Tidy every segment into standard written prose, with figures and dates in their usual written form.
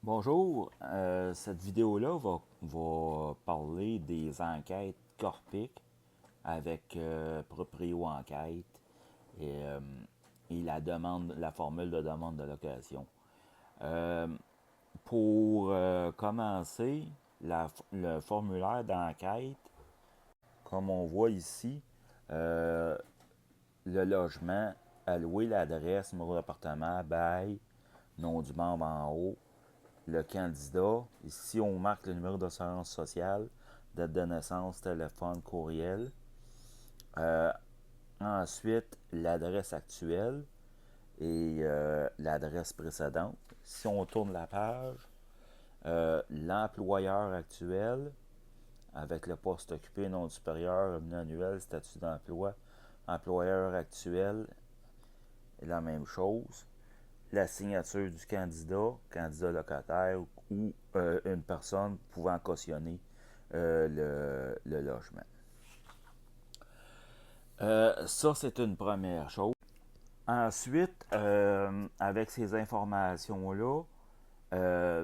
Bonjour, cette vidéo-là va parler des enquêtes Corpic avec Proprio Enquête et, euh, et la formule de demande de location. Euh, pour commencer, le formulaire d'enquête, comme on voit ici, euh, le logement, alloué, l'adresse, numéro d'appartement, bail, nom du membre en haut, le candidat. Ici, on marque le numéro d'assurance sociale, date de naissance, téléphone, courriel. Euh, Ensuite, l'adresse actuelle et l'adresse précédente. Si on tourne la page, l'employeur actuel avec le poste occupé, nom supérieur, revenu annuel, statut d'emploi, employeur actuel est la même chose. La signature du candidat locataire ou une personne pouvant cautionner le logement. Ça, c'est une première chose. Ensuite, avec ces informations-là, euh,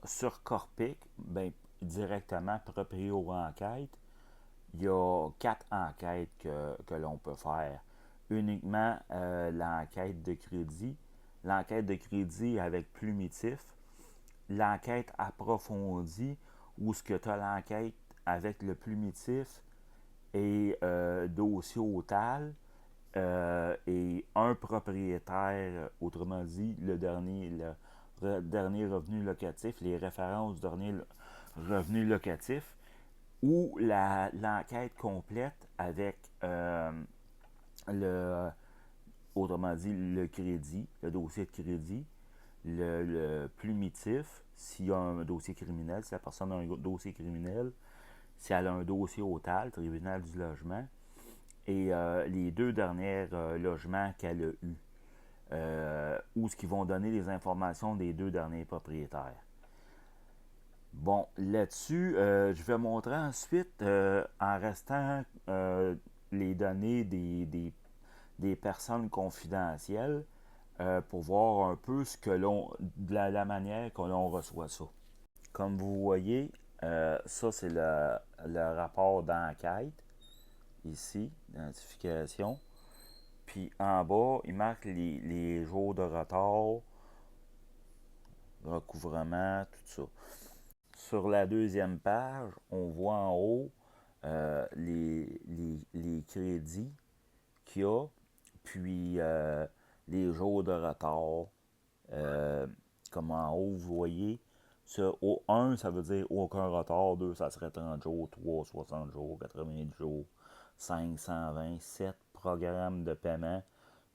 sur Corpic, ben, directement proprio enquête, il y a 4 enquêtes que l'on peut faire. Uniquement l'enquête de crédit, l'enquête de crédit avec plumitif, l'enquête approfondie où ce que tu as l'enquête avec le plumitif et dossier total et un propriétaire, autrement dit le dernier revenu locatif, les références du dernier revenu locatif, ou l'enquête complète avec le, autrement dit, le crédit, le dossier de crédit, le plumitif, s'il y a un dossier criminel, si la personne a un dossier criminel, si elle a un dossier au TAL, tribunal du logement, et les 2 derniers logements qu'elle a eus, où ce qu'ils vont donner les informations des 2 derniers propriétaires. Bon, là-dessus, je vais montrer ensuite, en restant les données des personnes confidentielles, pour voir un peu ce que de la manière que l'on reçoit ça. Comme vous voyez, ça c'est le rapport d'enquête, ici, d'identification. Puis en bas, il marque les jours de retard, recouvrement, tout ça. Sur la deuxième page, on voit en haut les crédits qu'il y a, puis les jours de retard. Euh, Comme en haut, vous voyez, ça, 1, ça veut dire aucun retard, 2, ça serait 30 jours, 3, 60 jours, 90 jours, 5, 120, 7, programme de paiement,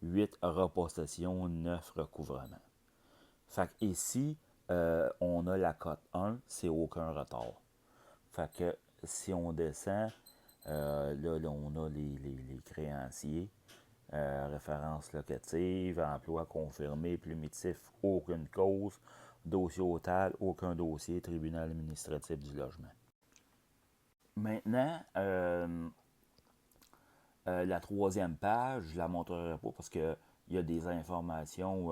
8, repossession, 9, recouvrement. Fait que ici, on a la cote 1, c'est aucun retard. Fait que si on descend, là, on a les créanciers, référence locative, emploi confirmé, plumitif, aucune cause, dossier total, aucun dossier, tribunal administratif du logement. Maintenant, la troisième page, je ne la montrerai pas parce qu'il y a des informations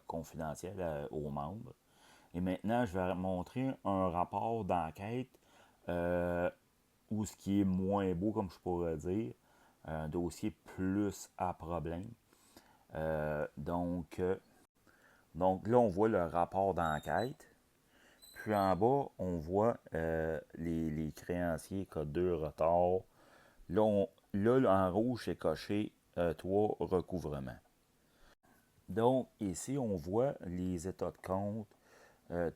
confidentielles aux membres. Et maintenant, je vais montrer un rapport d'enquête où ce qui est moins beau, comme je pourrais dire, un dossier plus à problème. Euh, donc, euh, donc là, on voit le rapport d'enquête. Puis en bas, on voit les créanciers, code 2, retard. Là, en rouge, c'est coché 3, recouvrement. Donc, ici, on voit les états de compte,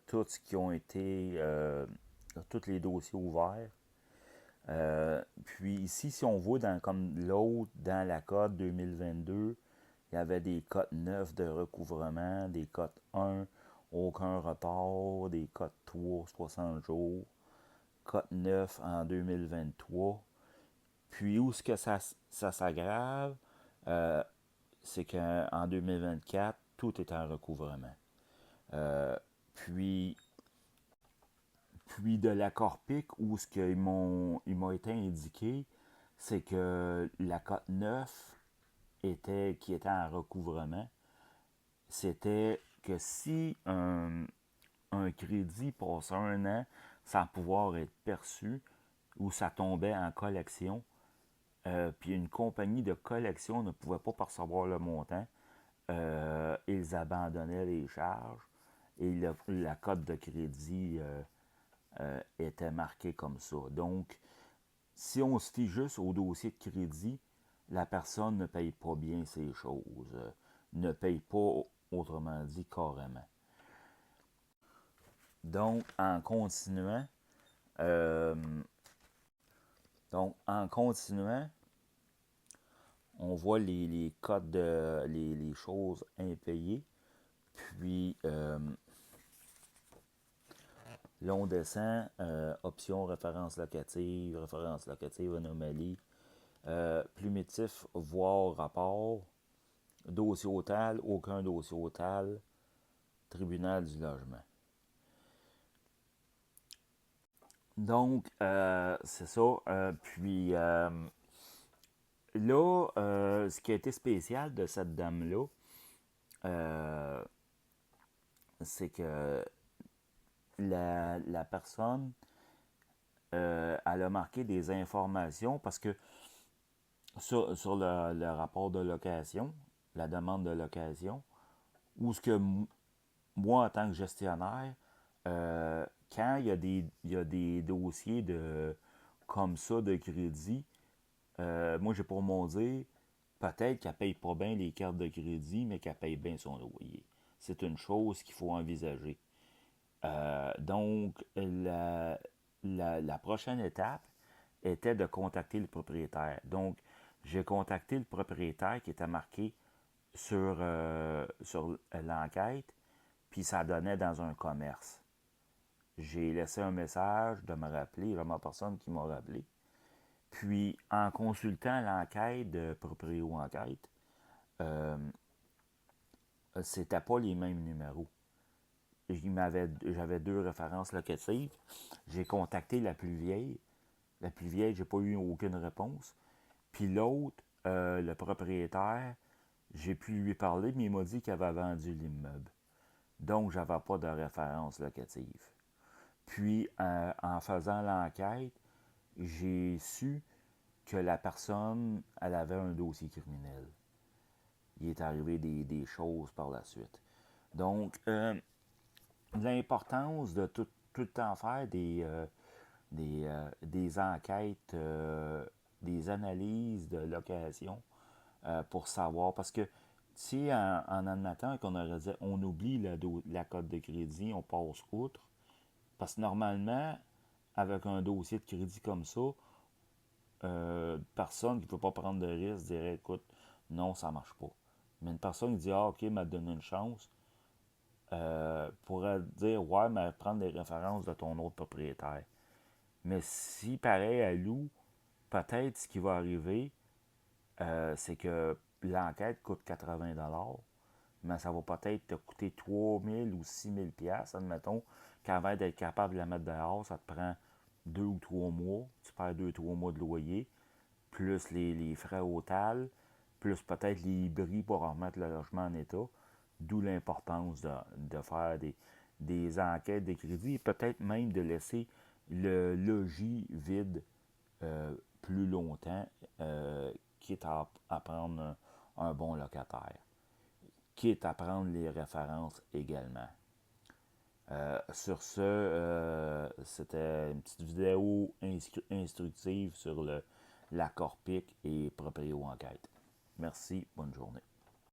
tout ce qui ont été, tous les dossiers ouverts. Puis ici, si on voit comme l'autre, dans la cote 2022, il y avait des cotes 9 de recouvrement, des cotes 1, aucun retard, des cotes 3, 60 jours, cote 9 en 2023. Puis où est-ce que ça s'aggrave, euh, c'est qu'en 2024, tout est en recouvrement. Euh, puis, puis de la Corpic, où ce qu'il m'a été indiqué, c'est que la cote 9 qui était en recouvrement, c'était que si un crédit passait un an sans pouvoir être perçu ou ça tombait en collection, puis une compagnie de collection ne pouvait pas percevoir le montant, ils abandonnaient les charges et la cote de crédit était marquée comme ça. Donc, si on se fie juste au dossier de crédit, la personne ne paye pas bien ses choses, ne paye pas, autrement dit, carrément. Donc, euh, en continuant, on voit les codes les choses impayées. Puis, là, on descend, option référence locative, anomalie, plumitif, voir rapport, dossier total, aucun dossier total, tribunal du logement. Donc, c'est ça. Puis, là, ce qui a été spécial de cette dame-là, euh, c'est que la personne, elle a marqué des informations parce que sur le rapport de location, la demande de location, ou ce que moi, en tant que gestionnaire, quand il y a des dossiers comme ça de crédit, moi, j'ai pour mon dire, peut-être qu'elle ne paye pas bien les cartes de crédit, mais qu'elle paye bien son loyer. C'est une chose qu'il faut envisager. Donc, la prochaine étape était de contacter le propriétaire. Donc, j'ai contacté le propriétaire qui était marqué sur l'enquête, puis ça donnait dans un commerce. J'ai laissé un message de me rappeler, il y a ma personne qui m'a rappelé. Puis, en consultant l'enquête de Proprio Enquête, euh, c'était pas les mêmes numéros. J'avais deux références locatives. J'ai contacté la plus vieille. La plus vieille, j'ai pas eu aucune réponse. Puis l'autre, le propriétaire, j'ai pu lui parler, mais il m'a dit qu'il avait vendu l'immeuble. Donc, j'avais pas de référence locative. Puis, en faisant l'enquête, j'ai su que la personne, elle avait un dossier criminel. Il est arrivé des choses par la suite. Donc, l'importance de tout le temps faire des enquêtes, des analyses de location pour savoir. Parce que si en admettant qu'on aurait dit on oublie la cote de crédit, on passe outre. Parce que normalement, avec un dossier de crédit comme ça, personne qui ne peut pas prendre de risque dirait écoute, non, ça marche pas. Mais une personne qui dit ah ok, m'a donné une chance, pourrait dire ouais, mais prendre des références de ton autre propriétaire. Mais si pareil à Lou, peut-être ce qui va arriver, c'est que l'enquête coûte 80$, mais ça va peut-être te coûter 3000 ou 6000$, admettons, qu'avant d'être capable de la mettre dehors, ça te prend 2 ou 3 mois. Tu perds 2 ou 3 mois de loyer, plus les frais total, plus peut-être les bris pour remettre le logement en état. D'où l'importance de faire des enquêtes de crédit et peut-être même de laisser le logis vide plus longtemps, quitte à prendre un bon locataire, quitte à prendre les références également. Sur ce, c'était une petite vidéo instructive sur l'accord PIC et Proprio Enquête. Merci, bonne journée.